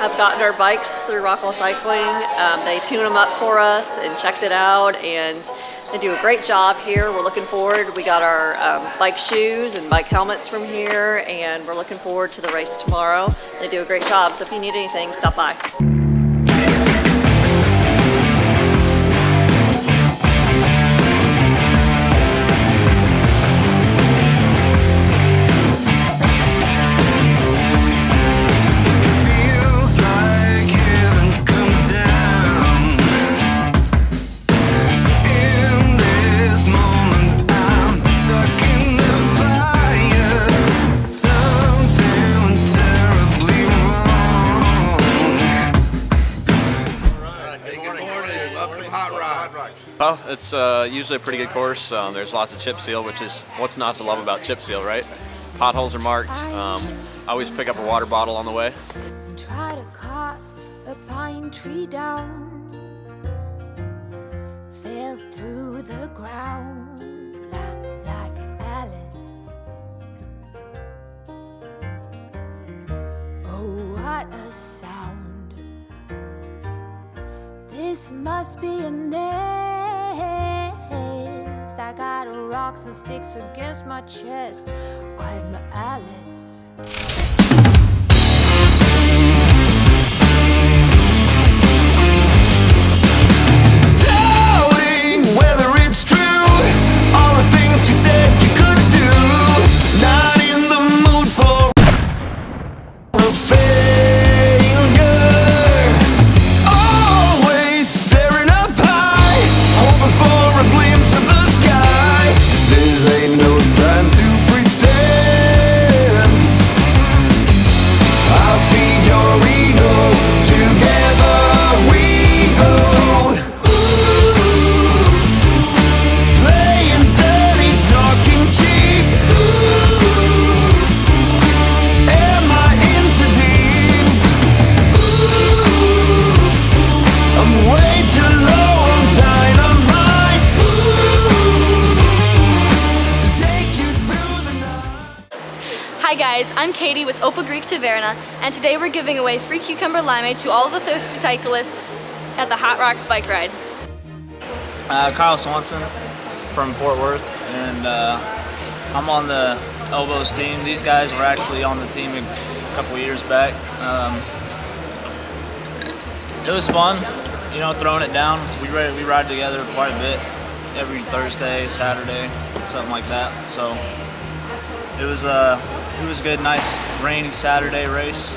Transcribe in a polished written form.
have gotten our bikes through Rockwall Cycling. They tune them up for us and checked it out, and they do a great job here. We're looking forward. We got our bike shoes and bike helmets from here, and we're looking forward to the race tomorrow. They do a great job, so if you need anything, stop by. Well, it's usually a pretty good course. There's lots of chip seal, which is what's not to love about chip seal, right? Potholes are marked. I always pick up a water bottle on the way. Try to cut a pine tree down, fell through the ground like Alice. Oh, what a sound. This must be a nest. I got rocks and sticks against my chest. I'm Alice. Doubting whether it's true, all the things you said you couldn't do. Not in the mood for a failure. Always staring up high, hoping for a glimpse of the sky. This ain't no time to pretend. I'll feed your ego, together we go. Playing dirty, talking cheap. Am I in too deep? I'm way too low on dynamite to take you through the night. Hi guys, I'm Katie with Opal Greek Taverna, and today we're giving away free cucumber limeade to all the thirsty cyclists at the Hot Rocks bike ride. Kyle Swanson from Fort Worth, and I'm on the Elbows team. These guys were actually on the team a couple years back. It was fun, you know, throwing it down. We ride together quite a bit, every Thursday, Saturday, something like that. So it was a good, nice, rainy Saturday race.